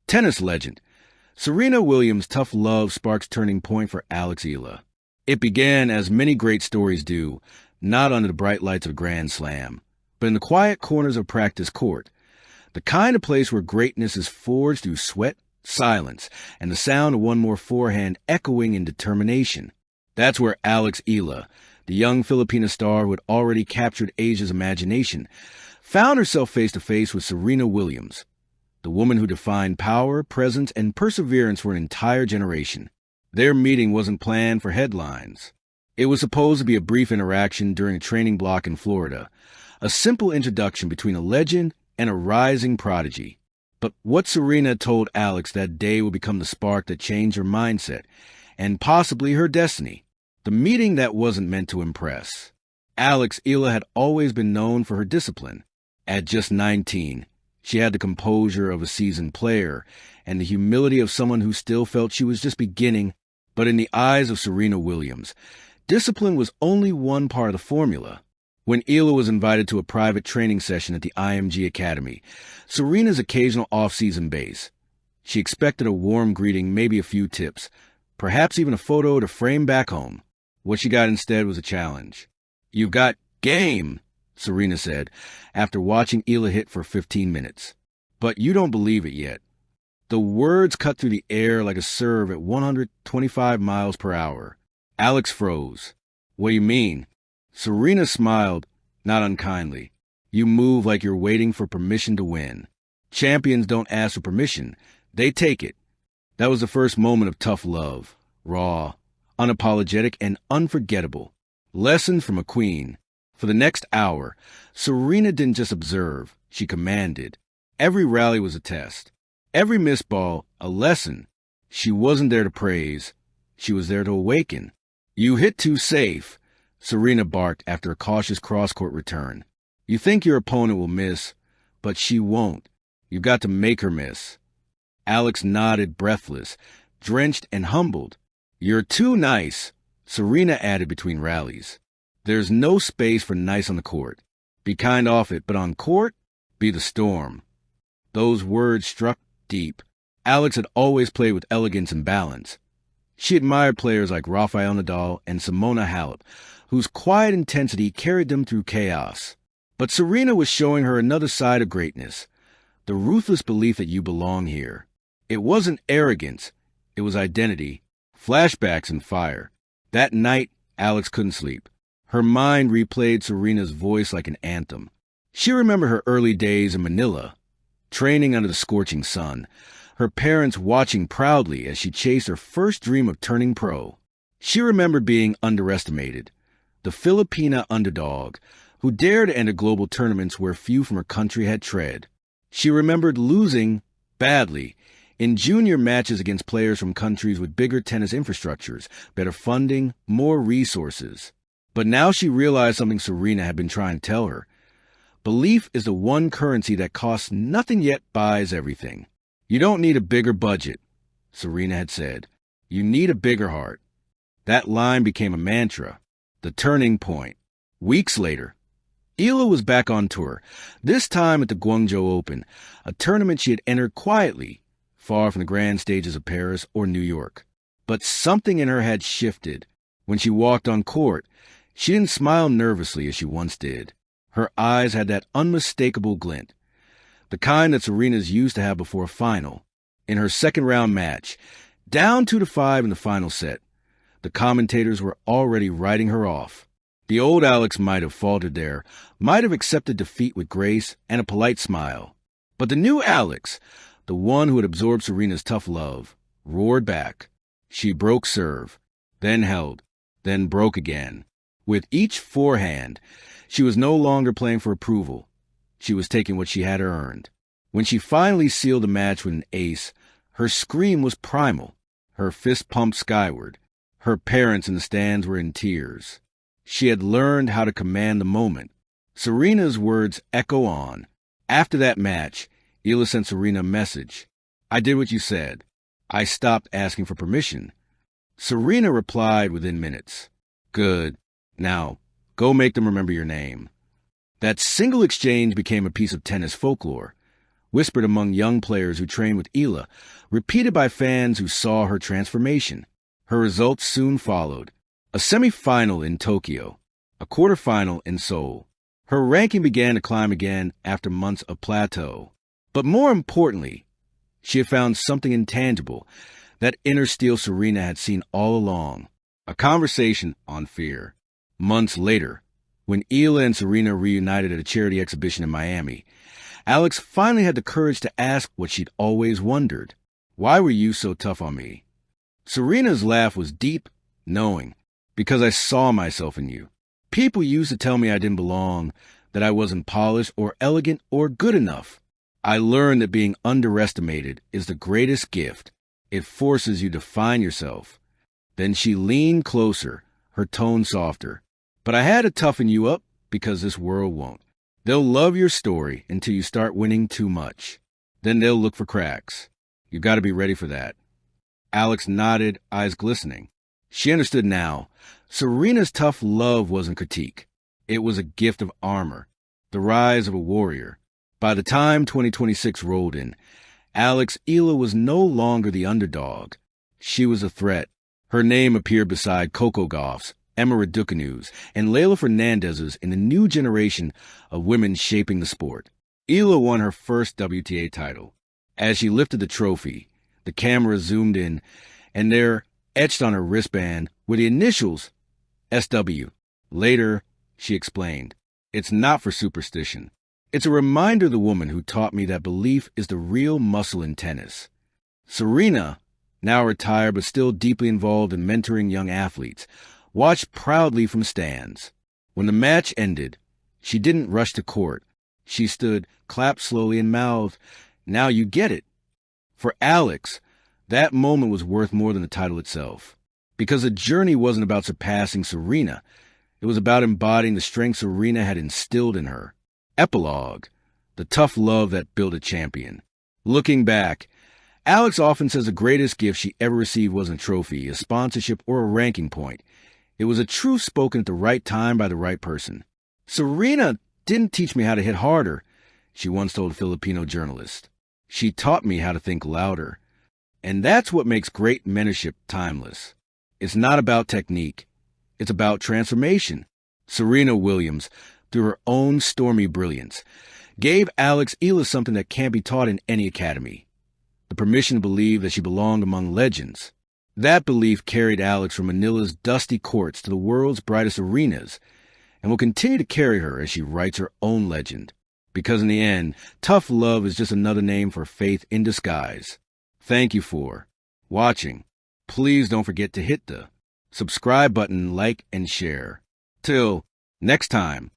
Tennis legend. Serena Williams' tough love sparks turning point for Eala. It began, as many great stories do, not under the bright lights of a Grand Slam, but in the quiet corners of practice court, the kind of place where greatness is forged through sweat, silence, and the sound of one more forehand echoing in determination. That's where Eala, the young Filipina star who had already captured Asia's imagination, found herself face-to-face with Serena Williams, the woman who defined power, presence, and perseverance for an entire generation. Their meeting wasn't planned for headlines. It was supposed to be a brief interaction during a training block in Florida, a simple introduction between a legend and a rising prodigy. But what Serena told Alex that day would become the spark that changed her mindset, and possibly her destiny. The meeting that wasn't meant to impress. Eala had always been known for her discipline. At just 19, she had the composure of a seasoned player and the humility of someone who still felt she was just beginning. But in the eyes of Serena Williams, discipline was only one part of the formula. When Eala was invited to a private training session at the IMG Academy, Serena's occasional off-season base, she expected a warm greeting, maybe a few tips, perhaps even a photo to frame back home. What she got instead was a challenge. "You've got game," Serena said, after watching Eala hit for 15 minutes. "But you don't believe it yet." The words cut through the air like a serve at 125 miles per hour. Alex froze. "What do you mean?" Serena smiled, not unkindly. "You move like you're waiting for permission to win. Champions don't ask for permission. They take it." That was the first moment of tough love. Raw, unapologetic, and unforgettable. Lessons from a queen. For the next hour, Serena didn't just observe, she commanded. Every rally was a test. Every missed ball, a lesson. She wasn't there to praise. She was there to awaken. "You hit too safe," Serena barked after a cautious cross-court return. "You think your opponent will miss, but she won't. You've got to make her miss." Alex nodded, breathless, drenched and humbled. "You're too nice," Serena added between rallies. "There's no space for nice on the court. Be kind off it, but on court, be the storm." Those words struck deep. Alex had always played with elegance and balance. She admired players like Rafael Nadal and Simona Halep, whose quiet intensity carried them through chaos. But Serena was showing her another side of greatness, the ruthless belief that you belong here. It wasn't arrogance, it was identity, flashbacks and fire. That night, Alex couldn't sleep. Her mind replayed Serena's voice like an anthem. She remembered her early days in Manila, training under the scorching sun, her parents watching proudly as she chased her first dream of turning pro. She remembered being underestimated, the Filipina underdog who dared to enter global tournaments where few from her country had tread. She remembered losing, badly, in junior matches against players from countries with bigger tennis infrastructures, better funding, more resources. But now she realized something Serena had been trying to tell her. Belief is the one currency that costs nothing yet buys everything. "You don't need a bigger budget," Serena had said. "You need a bigger heart." That line became a mantra, the turning point. Weeks later, Eala was back on tour, this time at the Guangzhou Open, a tournament she had entered quietly, far from the grand stages of Paris or New York. But something in her had shifted. When she walked on court, she didn't smile nervously as she once did. Her eyes had that unmistakable glint, the kind that Serena's used to have before a final. In her second-round match, down 2-5 in the final set, the commentators were already writing her off. The old Alex might have faltered there, might have accepted defeat with grace and a polite smile. But the new Alex, the one who had absorbed Serena's tough love, roared back. She broke serve, then held, then broke again. With each forehand, she was no longer playing for approval. She was taking what she had earned. When she finally sealed the match with an ace, her scream was primal, her fist pumped skyward. Her parents in the stands were in tears. She had learned how to command the moment. Serena's words echo on. After that match, Eala sent Serena a message. "I did what you said. I stopped asking for permission." Serena replied within minutes. "Good. Now, go make them remember your name." That single exchange became a piece of tennis folklore. whispered among young players who trained with Eala, repeated by fans who saw her transformation. Her results soon followed. A semi-final in Tokyo, a quarter-final in Seoul. Her ranking began to climb again after months of plateau. But more importantly, she had found something intangible that inner steel Serena had seen all along. A conversation on fear. Months later, when Eala and Serena reunited at a charity exhibition in Miami, Alex finally had the courage to ask what she'd always wondered. Why were you so tough on me? Serena's laugh was deep, knowing, because I saw myself in you. People used to tell me I didn't belong, that I wasn't polished or elegant or good enough. I learned that being underestimated is the greatest gift. It forces you to find yourself. Then she leaned closer, her tone softer. But I had to toughen you up because this world won't. They'll love your story until you start winning too much. Then they'll look for cracks. You've got to be ready for that. Alex nodded, eyes glistening. She understood now. Serena's tough love wasn't critique. It was a gift of armor, the rise of a warrior. By the time 2026 rolled in, Alex Eala was no longer the underdog. She was a threat. Her name appeared beside Coco Gauff's, Emma Raducanu's, and Leylah Fernandez's in the new generation of women shaping the sport. Eala won her first WTA title. As she lifted the trophy, the camera zoomed in, and there, etched on her wristband, were the initials SW. Later, she explained, it's not for superstition. It's a reminder of the woman who taught me that belief is the real muscle in tennis. Serena, now retired but still deeply involved in mentoring young athletes, watched proudly from stands. When the match ended, she didn't rush to court. She stood, clapped slowly, and mouthed, "Now you get it." For Alex, that moment was worth more than the title itself. Because the journey wasn't about surpassing Serena. It was about embodying the strength Serena had instilled in her. Epilogue, the tough love that built a champion. Looking back, Alex often says the greatest gift she ever received wasn't a trophy, a sponsorship, or a ranking point. It was a truth spoken at the right time by the right person. Serena didn't teach me how to hit harder, she once told a Filipino journalist. She taught me how to think louder. And that's what makes great mentorship timeless. It's not about technique. It's about transformation. Serena Williams, through her own stormy brilliance, gave Alex Eala something that can't be taught in any academy. The permission to believe that she belonged among legends. That belief carried Alex from Manila's dusty courts to the world's brightest arenas, and will continue to carry her as she writes her own legend. Because in the end, tough love is just another name for faith in disguise. Thank you for watching. Please don't forget to hit the subscribe button, like, and share. Till next time.